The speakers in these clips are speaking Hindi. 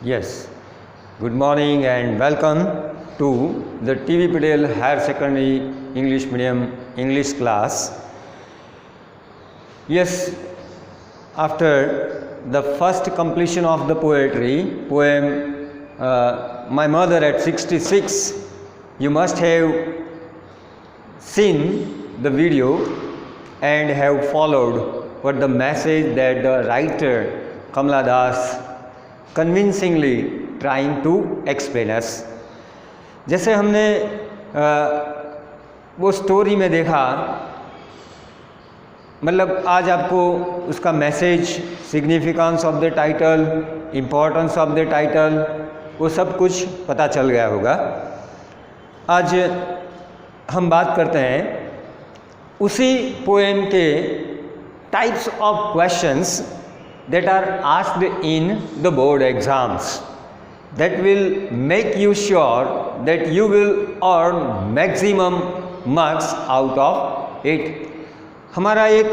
Yes, good morning and welcome to the TV Patel Higher Secondary English Medium English class. Yes, after the first completion of the poem My Mother at 66, you must have seen the video and have followed what the message that the writer Kamala Das convincingly trying to explain us. जैसे हमने वो स्टोरी में देखा, मतलब आज आपको उसका message, significance of the title, importance of the title, वो सब कुछ पता चल गया होगा। आज हम बात करते हैं उसी पोएम के types of questions that are asked in the board exams that will make you sure that you will earn maximum marks out of it. हमारा एक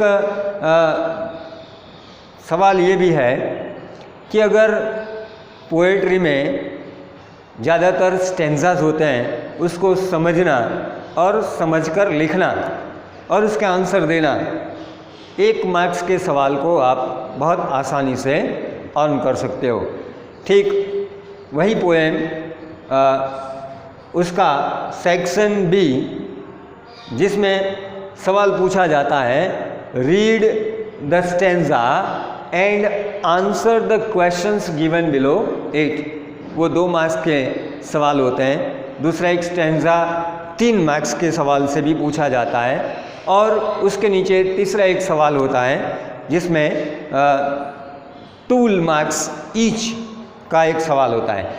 सवाल ये भी है कि अगर पोएट्री में ज़्यादातर स्टेंजास होते हैं, उसको समझना और समझकर लिखना और उसके आंसर देना, 1 मार्क्स के सवाल को आप बहुत आसानी से अर्न कर सकते हो। ठीक वही पोएम उसका सेक्शन बी, जिसमें सवाल पूछा जाता है read the stanza and answer the questions given below it, वो 2 मार्क्स के सवाल होते हैं। दूसरा एक स्टेंजा 3 मार्क्स के सवाल से भी पूछा जाता है और उसके नीचे तीसरा एक सवाल होता है जिसमें 2 मार्क्स ईच का एक सवाल होता है।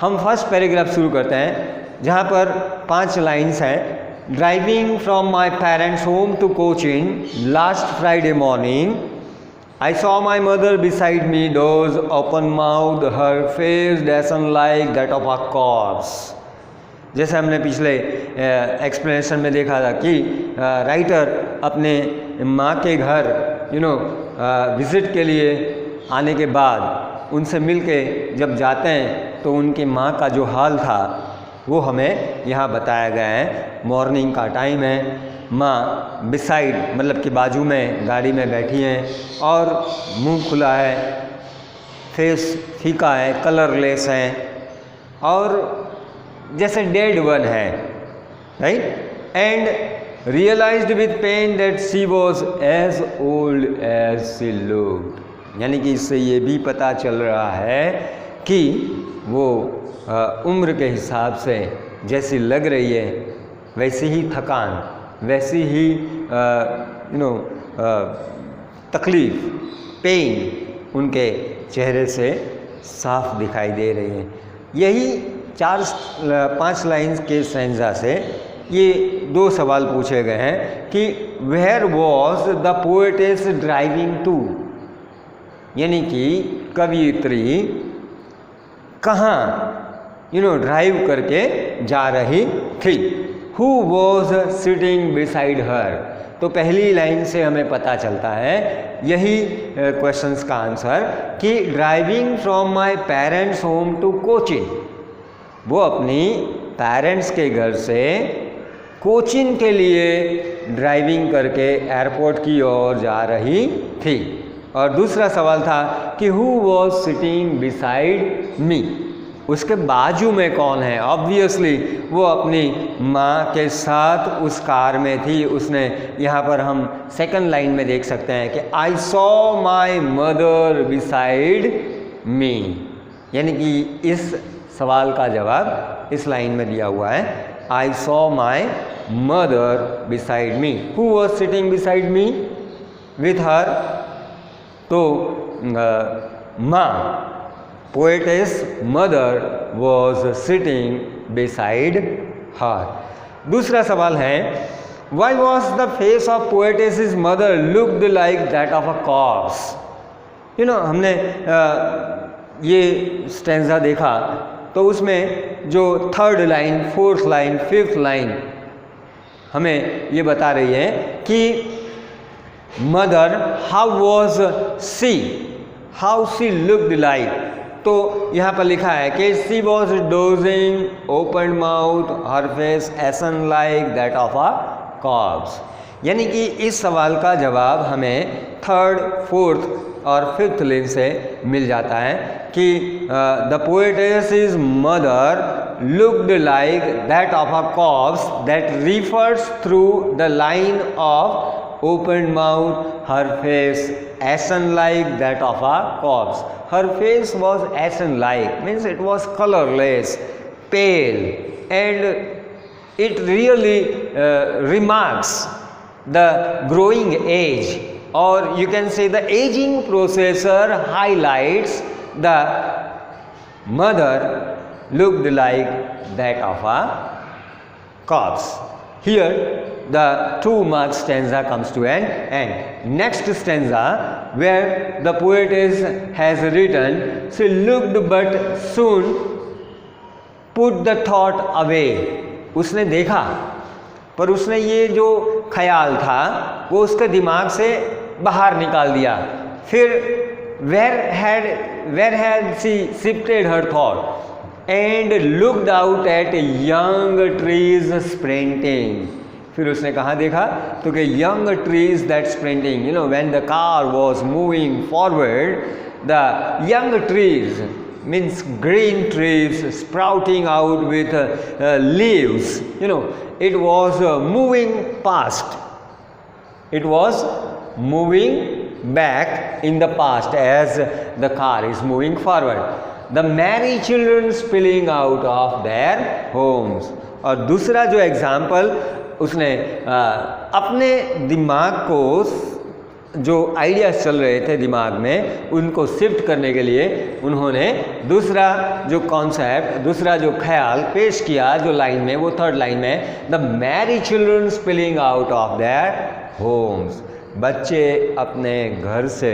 हम फर्स्ट पैराग्राफ शुरू करते हैं जहाँ पर 5 लाइन्स हैं। Driving from my parents home to Cochin last Friday morning, I saw my mother beside me, doze open mouth, her face ashen like that of a corpse. जैसे हमने पिछले एक्सप्लेनेशन में देखा था कि राइटर अपने माँ के घर विज़िट के लिए आने के बाद उनसे मिलके जब जाते हैं तो उनकी माँ का जो हाल था वो हमें यहाँ बताया गया है। मॉर्निंग का टाइम है, माँ बिसाइड मतलब कि बाजू में गाड़ी में बैठी हैं और मुंह खुला है, फेस फीका है, कलरलेस हैं और जैसे डेड वन है, right. And realised with pain that she was as old as she looked, यानी कि इससे ये भी पता चल रहा है कि वो उम्र के हिसाब से जैसी लग रही है वैसी ही थकान, वैसी ही तकलीफ, पेन उनके चेहरे से साफ दिखाई दे रही है। यही 4-5 लाइन्स के स्टेंजा से ये 2 सवाल पूछे गए हैं कि where was the poetess driving to, यानी कि कवियत्री कहाँ ड्राइव करके जा रही थी। Who was sitting beside her, तो पहली लाइन से हमें पता चलता है यही क्वेश्चंस का आंसर कि driving from my parents home to Cochin, वो अपनी पेरेंट्स के घर से कोचिन के लिए ड्राइविंग करके एयरपोर्ट की ओर जा रही थी। और दूसरा सवाल था कि who was sitting beside me, उसके बाजू में कौन है। ऑब्वियसली वो अपनी माँ के साथ उस कार में थी। उसने यहाँ पर हम सेकंड लाइन में देख सकते हैं कि आई सॉ माई मदर बिसाइड मी, यानी कि इस सवाल का जवाब इस लाइन में दिया हुआ है, आई saw my mother beside me. Who was sitting beside me, with her, तो माँ, poetess mother was sitting beside हर। दूसरा सवाल है why was the face of poetess mother looked like that of a corps. हमने ये स्टेंजा देखा तो उसमें जो 3rd line, 4th line, 5th line हमें ये बता रही है कि mother, how was she, how she looked like, तो यहाँ पर लिखा है कि she was dozing open mouth her face ashen like that of a corpse. यानी कि इस सवाल का जवाब हमें थर्ड, फोर्थ और फिफ्थ लाइन से मिल जाता है कि the poetess mother looked like that of a corpse that refers through the line of open mouth, her face ashen like that of a corpse. Her face was ashen like, means it was colorless, pale, and it really remarks the growing age, or you can say the aging processor highlights the mother looked like that of a corpse. Here the 2 mark stanza comes to an end. Next stanza, where the poetess has written, she looked but soon put the thought away. उसने देखा पर उसने ये जो ख्याल था वो उसके दिमाग से बाहर निकाल दिया। फिर where had she shifted her thought and looked out at young trees sprinting. फिर उसने कहाँ देखा तो कि young trees that sprinting, when the car was moving forward, the young trees means green trees sprouting out with leaves, it was moving past, it was moving back in the past as the car is moving forward. The merry children spilling out of their homes. और दूसरा जो एग्जाम्पल उसने अपने दिमाग को जो आइडियाज़ चल रहे थे दिमाग में उनको शिफ्ट करने के लिए उन्होंने दूसरा जो कॉन्सेप्ट, दूसरा जो ख्याल पेश किया जो लाइन में, वो थर्ड लाइन में, the merry children spilling out of their Holmes. बच्चे अपने घर से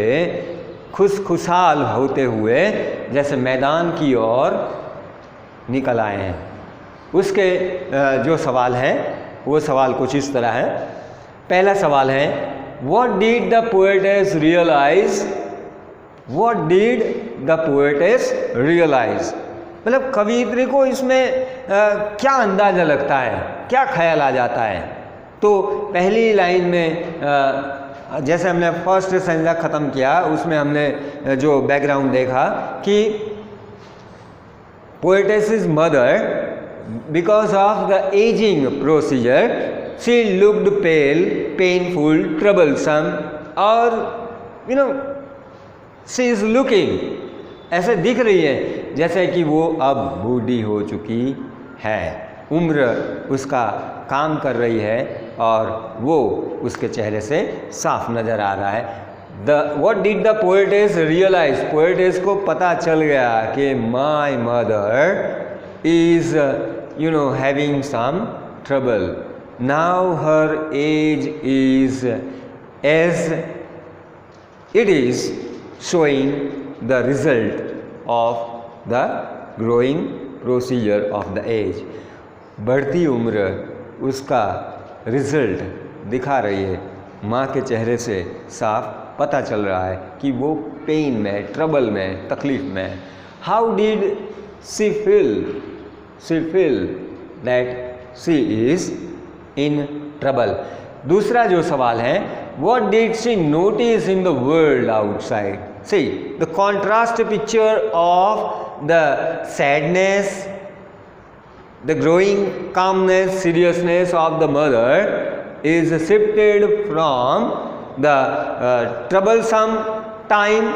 खुशहाल होते हुए जैसे मैदान की ओर निकल आए हैं। उसके जो सवाल हैं वो सवाल कुछ इस तरह है। पहला सवाल है, what did the poetess realise, what did the poetess realise, मतलब कवियत्री को इसमें क्या अंदाज़ा लगता है, क्या ख्याल आ जाता है। तो पहली लाइन में जैसे हमने फर्स्ट स्टैंजा ख़त्म किया उसमें हमने जो बैकग्राउंड देखा कि poetess mother because of the aging procedure she looked pale, painful, troublesome, और she is looking, ऐसे दिख रही है जैसे कि वो अब बूढ़ी हो चुकी है, उम्र उसका काम कर रही है और वो उसके चेहरे से साफ नज़र आ रहा है। what did the poetess realize, poetess को पता चल गया कि my mother is having some trouble. Now her age is as it is showing the result of the growing procedure of the age. बढ़ती उम्र उसका रिजल्ट दिखा रही है, माँ के चेहरे से साफ पता चल रहा है कि वो पेन में, ट्रबल में, तकलीफ में। How did she feel? She feel that she is in trouble. दूसरा जो सवाल है, what did she notice in the world outside? See, the contrast picture of the sadness, the growing calmness, seriousness of the mother is shifted from the troublesome time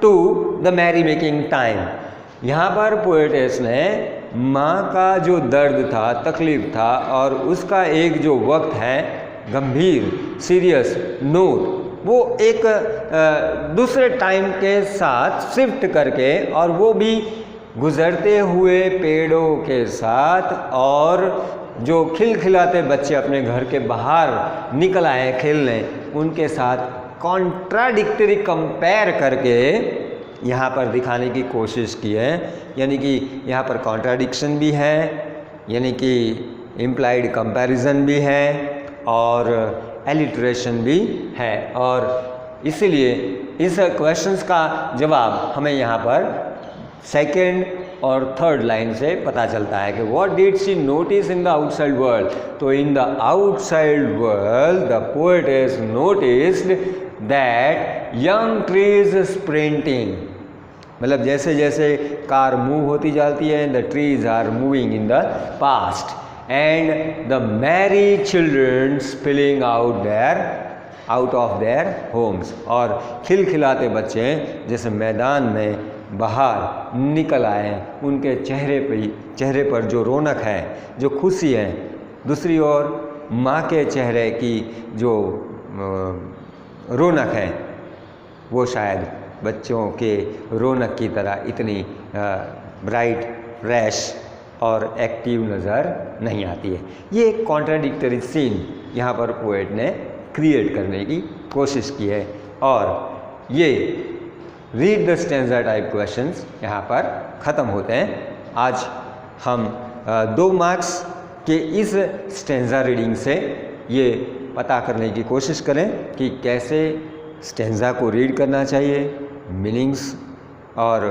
to the merry making time. यहाँ पर पोएटेस ने माँ का जो दर्द था, तकलीफ था और उसका एक जो वक्त है गंभीर, सीरियस नोट, वो एक दूसरे टाइम के साथ शिफ्ट करके, और वो भी गुजरते हुए पेड़ों के साथ, और जो खिलखिलाते बच्चे अपने घर के बाहर निकल आए खेलने, उनके साथ कॉन्ट्राडिक्टरी कंपेयर करके यहाँ पर दिखाने की कोशिश की है। यानी कि यहाँ पर कॉन्ट्राडिक्शन भी है, यानी कि इम्प्लाइड कंपैरिजन भी है और एलिट्रेशन भी है, और इसीलिए इस क्वेश्चंस का जवाब हमें यहाँ पर सेकेंड और थर्ड लाइन से पता चलता है कि what did she notice in the outside world. तो in the outside world the poet has noticed that young trees sprinting, मतलब जैसे जैसे कार मूव होती जाती है, the trees are moving in the past and the merry children spilling out of their homes, और खिलखिलाते बच्चे जैसे मैदान में बाहर निकल आए हैं, उनके चेहरे पर जो रौनक है, जो खुशी है। दूसरी ओर माँ के चेहरे की जो रौनक है वो शायद बच्चों के रौनक की तरह इतनी ब्राइट, फ्रेश और एक्टिव नज़र नहीं आती है। ये एक कॉन्ट्राडिक्टरी सीन यहाँ पर पोएट ने क्रिएट करने की कोशिश की है, और ये read the stanza type questions यहाँ पर ख़त्म होते हैं। आज हम 2 मार्क्स के इस स्टेंजा रीडिंग से ये पता करने की कोशिश करें कि कैसे स्टेंजा को रीड करना चाहिए, मीनिंग्स और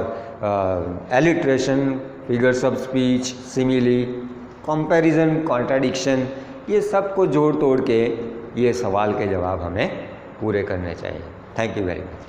alliteration, figures of speech, simile, comparison, contradiction, ये सब को जोड़ तोड़ के ये सवाल के जवाब हमें पूरे करने चाहिए। Thank you very much.